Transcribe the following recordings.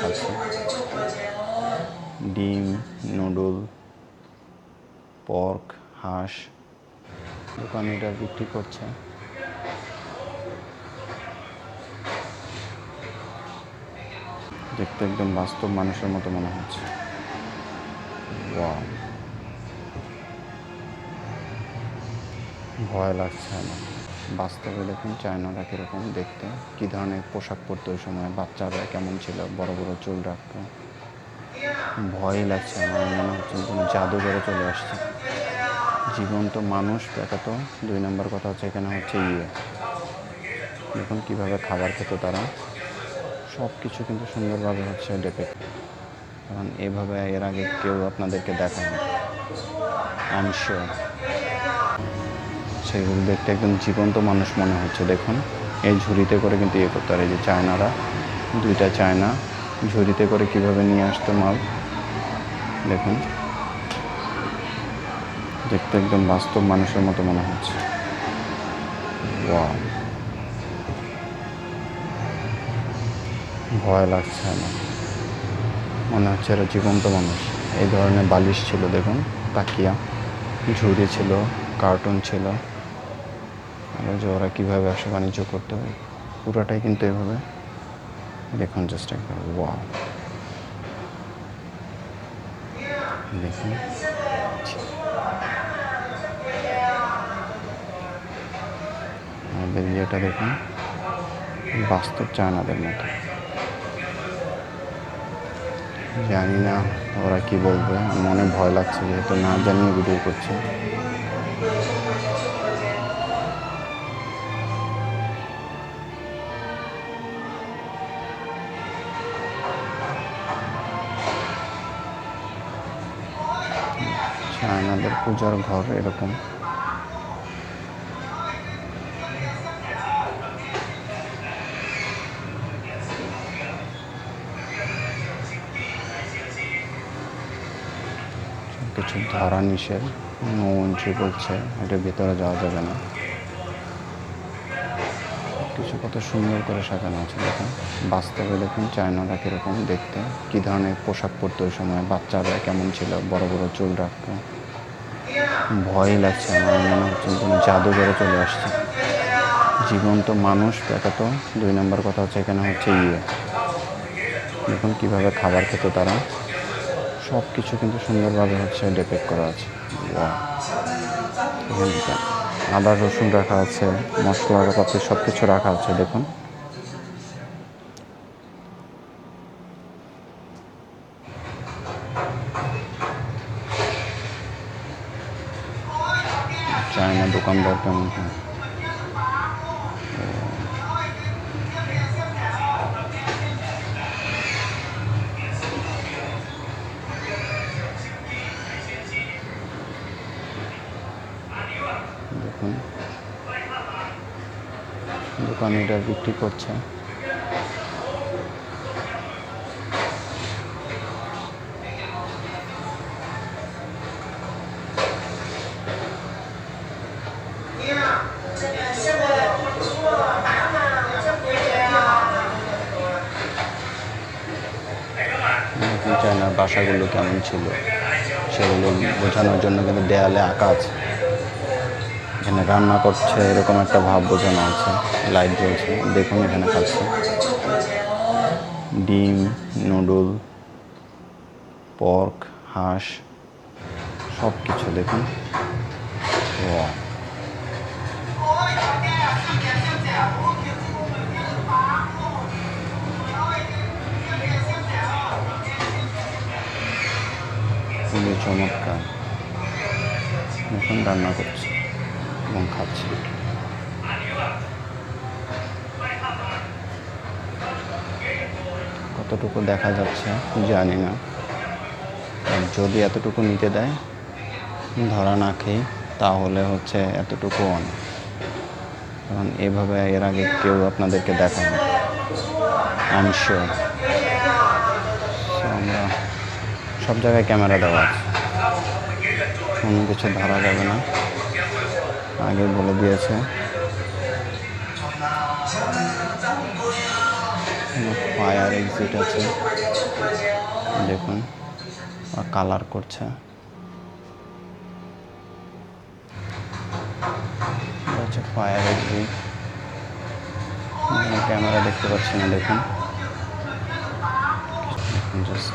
খাচ্ছে ডিম, noodle, pork, হাঁস। দোকানে এটা বিক্রি করছে। দেখতে একদম বাস্তব মানুষের মতো মনে হচ্ছে। ওয়াও, ভয় লাগছে আমার। বাস্তবে দেখুন চায়নারা কীরকম দেখতে, কী ধরনের পোশাক পরতো ওই সময়, বাচ্চারা কেমন ছিল, বড় বড় চুল রাখতো। ভয়ই লাগছে আমার, মনে হচ্ছে কোনো জাদুঘরে চলে আসছে। জীবন্ত মানুষ দেখাতো। 2 নম্বর কথা হচ্ছে এখানে হচ্ছে দেখুন কীভাবে খাবার খেত তারা। সব কিছু কিন্তু সুন্দরভাবে হচ্ছে ডেপিক্ট, কারণ এভাবে এর আগে কেউ আপনাদেরকে দেখায়নি। আই এম শিওর সেগুলো দেখতে একদম জীবন্ত মানুষ মনে হচ্ছে। দেখুন এই ঝুড়িতে করে কিন্তু করতো। আর এই যে চায়নারা, 2টা চায়না ঝুড়িতে করে কিভাবে নিয়ে আসতো মাল। দেখুন দেখতে একদম বাস্তব মানুষের মতো মনে হচ্ছে। ওয়াও, ভয় লাগছে আমার, মনে হচ্ছে এরা জীবন্ত মানুষ। এই ধরনের বালিশ ছিল দেখুন, তাকিয়া, ঝুড়ি ছিল, কার্টুন ছিল। আর যে ওরা কীভাবে ব্যবসা বাণিজ্য করতে হয় পুরোটাই কিন্তু এভাবে। দেখুন জাস্ট একবার, ওয়াও, দেখুন আমাদের ইয়েটা দেখুন, বাস্তব চায়নাদের মতো। জানি না ওরা কি বলবে, আমার অনেক ভয় লাগছে যেহেতু না জানিয়ে ভিডিও করছি। চায়নাদের পূজার ঘর এরকম। কিছু ধরা নিষেধ, নো এন্ট্রি বলছে, এটার ভিতরে যাওয়া যাবে না। কিছু কত সুন্দর করে সাজানো আছে দেখুন। বাস্তবে দেখুন চায়নারা কীরকম দেখতে, কী ধরনের পোশাক পরতো ওই সময়, বাচ্চারা কেমন ছিল, বড় বড় চুল রাখতো। ভয়ই লাগছে আমার, মনে হচ্ছে কোনো জাদুঘরে চলে আসছে। জীবন্ত মানুষ দেখাতো। 2 নম্বর কথা হচ্ছে এখানে হচ্ছে দেখুন কীভাবে খাবার খেত তারা। সব কিছু কিন্তু সুন্দরভাবে হচ্ছে ডেপিক্ট করা আছে। এখানে আদা রসুন রাখা আছে, মশলাপাতি সব কিছু রাখা আছে দেখুন। চায়না দোকানদার কেমন হয়। দেখুন দোকানে এটা বিক্রি করছে। দেখুন চায়নার বাসাগুলো কেমন ছিল সেগুলো বোঝানোর জন্য কিন্তু দেয়ালে আঁকা আছে। এখানে রান্না করছে এরকম একটা ভাব বোঝানো আছে, লাইট জ্বলছে দেখুন। এখানে খাচ্ছে ডিম, নুডল, পর্ক, হাঁস, সব কিছু দেখুন। ওয়াও, খুবই চমৎকার। এখন রান্না করছে এবং খাচ্ছে। কতটুকু দেখা যাচ্ছে জানি না, যদি এতটুকু নিতে দেয় ধরা না খেয়ে তাহলে হচ্ছে এতটুকু অনেক, কারণ এভাবে এর আগে কেউ আপনাদেরকে দেখায়নি। আই এম শিওর আমরা সব জায়গায় ক্যামেরা দেওয়া আছে, কোনো কিছু ধরা যাবে না, আগে বলে দিয়েছে। ফায়ার এক্সিট আছে দেখুন, কালার করছে। এটা হচ্ছে ফায়ার এক্সিট। ক্যামেরা দেখতে পাচ্ছি না, দেখুন দেখুন জাস্ট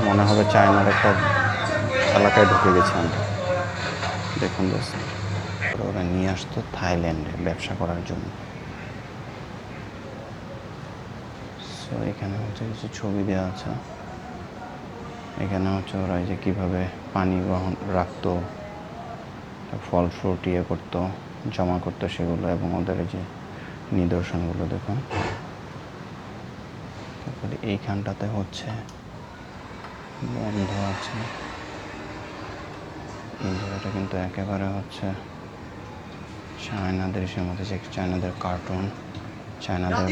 মনে হবে চায়নার একটা এলাকায় ঢুকে গেছি আমরা। দেখুন জাস্ট ওরা নিয়ে আসতো থাইল্যান্ডে ব্যবসা করার জন্য। সো এখানে হচ্ছে কিছু ছবি দেওয়া আছে। এখানে হচ্ছে ওরা যে কীভাবে পানি বহন রাখতো, ফল ফ্রুট ইয়ে করতো, জমা করতো সেগুলো, এবং ওদের যে নিদর্শনগুলো দেখুন। তারপরে এইখানটাতে হচ্ছে বন্ধ আছে। এই জায়গাটা কিন্তু একেবারে হচ্ছে চায়নাদের দেশের মধ্যে, যে চায়নাদের কার্টুন, চায়নাদের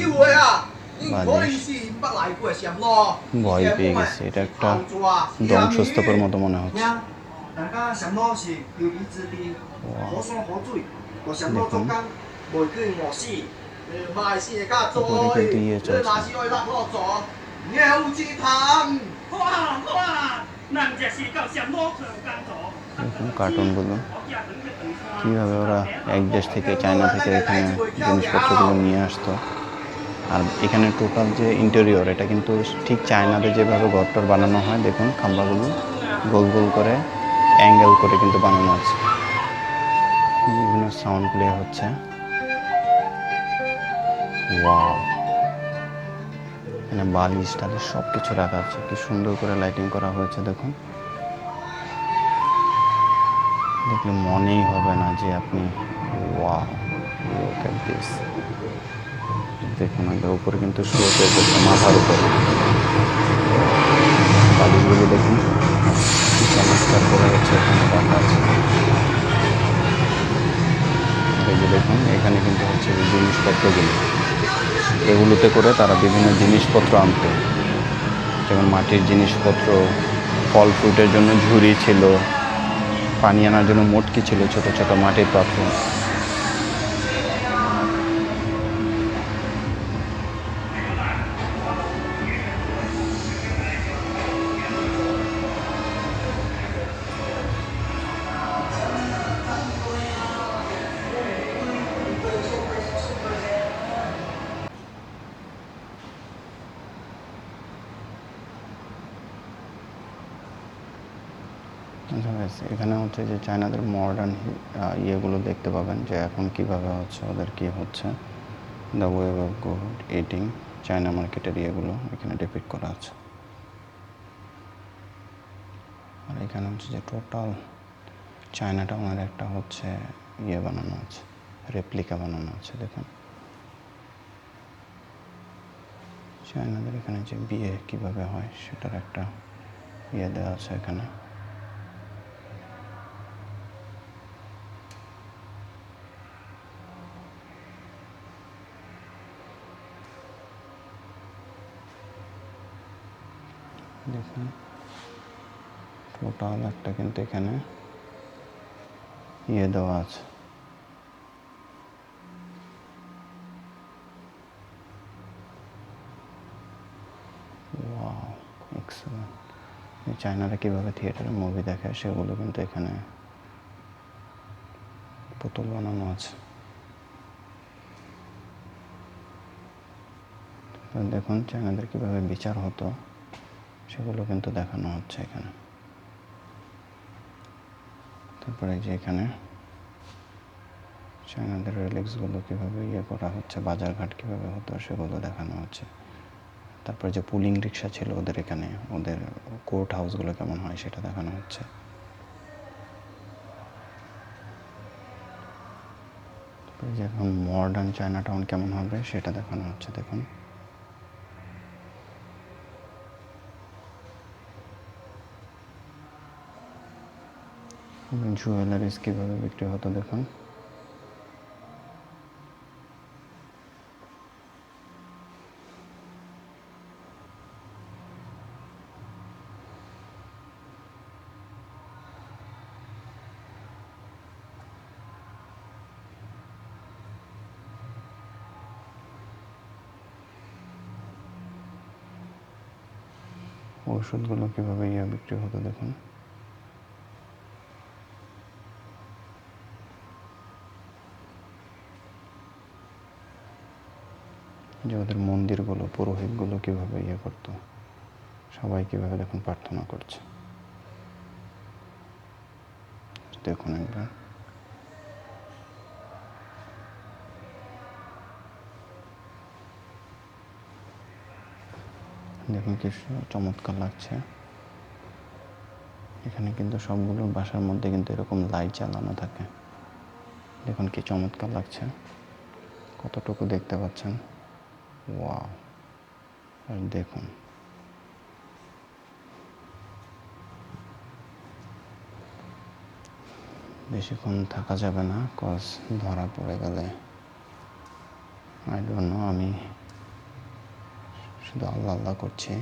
ভয় পেয়ে গেছে। এটা একটা ধ্বংসস্তূপের মতো মনে হচ্ছে। দেখুন উপরে কিন্তু ইয়ে চলছে। দেখুন কার্টুনগুলো কীভাবে ওরা এক দেশ থেকে, চায়না থেকে এখানে জিনিসপত্রগুলো নিয়ে আসতো। আর এখানে টোটাল যে ইন্টেরিয়র, এটা কিন্তু ঠিক চায়নাতে যেভাবে ঘরটর বানানো হয়, দেখুন খাম্বাগুলো গোল গোল করে অ্যাঙ্গেল করে কিন্তু বানানো আছে। বিভিন্ন সাউন্ড প্লে হচ্ছে। ওয়াও, এখানে বালিশ টালিশ সব কিছু রাখা আছে, কি সুন্দর করে লাইটিং করা হয়েছে দেখুন। দেখলে মনেই হবে না যে আপনি ওয়াও লুক এট দিস। দেখুন আগে উপরে কিন্তু শুয়ে করছে মাথার উপরে। বালিশগুলো দেখুন কি চমৎকার করে হচ্ছে এখানে রাখা আছে। এই যে দেখুন এখানে কিন্তু হচ্ছে জিনিসপত্রগুলো, এগুলোতে করে তারা বিভিন্ন জিনিসপত্র আনতো, যেমন মাটির জিনিসপত্র, ফল ফ্রুটের জন্য ঝুড়ি ছিল, পানি আনার জন্য মটকি ছিল, ছোট ছোট মাটির পাত্র। এখানে হচ্ছে যে চায়নাদের মডার্ন ইয়েগুলো দেখতে পাবেন, যে এখন কিভাবে হচ্ছে ওদের কি হচ্ছে, the way of good eating, China মার্কেটের ইয়েগুলো এখানে ডিপিক্ট করা আছে। আর এখানে হচ্ছে যে টোটাল চায়না টাউনের একটা হচ্ছে ইয়ে বানানো আছে, রেপ্লিকা বানানো আছে। দেখুন চায়নাদের এখানে যে বিয়ে কিভাবে হয় সেটার একটা ইয়ে দেওয়া আছে এখানে। দেখুন টোটাল একটা কিন্তু এখানে ইয়ে দেওয়া আছে। Wow excellent. চায়নারা কীভাবে থিয়েটারে মুভি দেখে সেগুলো কিন্তু এখানে পুতুল বানানো আছে। দেখুন চায়নাদের কীভাবে বিচার হতো সেগুলো কিন্তু দেখানো হচ্ছে এখানে। তারপরে যে এখানে চায়নাদের রিলিক্সগুলো কীভাবে ইয়ে করা হচ্ছে, বাজারঘাট কীভাবে হতো সেগুলো দেখানো হচ্ছে। তারপরে যে পুলিং রিক্সা ছিল ওদের এখানে, ওদের কোর্ট হাউসগুলো কেমন হয় সেটা দেখানো হচ্ছে। তারপরে যে এখন মডার্ন চায়না টাউন কেমন হবে সেটা দেখানো হচ্ছে। দেখুন জুয়েলারিস কীভাবে বিক্রি হতো দেখুন। ওষুধগুলো কীভাবে বিক্রি হতো দেখুন। যে ওদের মন্দিরগুলো, পুরোহিতগুলো কীভাবে করতো, সবাই কীভাবে দেখুন প্রার্থনা করছে। দেখুন একবার, দেখুন কি চমৎকার লাগছে। এখানে কিন্তু সবগুলো বাসার মধ্যে কিন্তু এরকম লাইট জ্বালানো থাকে। দেখুন কি চমৎকার লাগছে, কতটুকু দেখতে পাচ্ছেন। ওয়াও! আর দেখুন বেশিক্ষণ থাকা যাবে না, কজ ধরা পড়ে গেলে আই ডোন্ট নো। আমি শুধু আল্লাহ আল্লাহ করছি।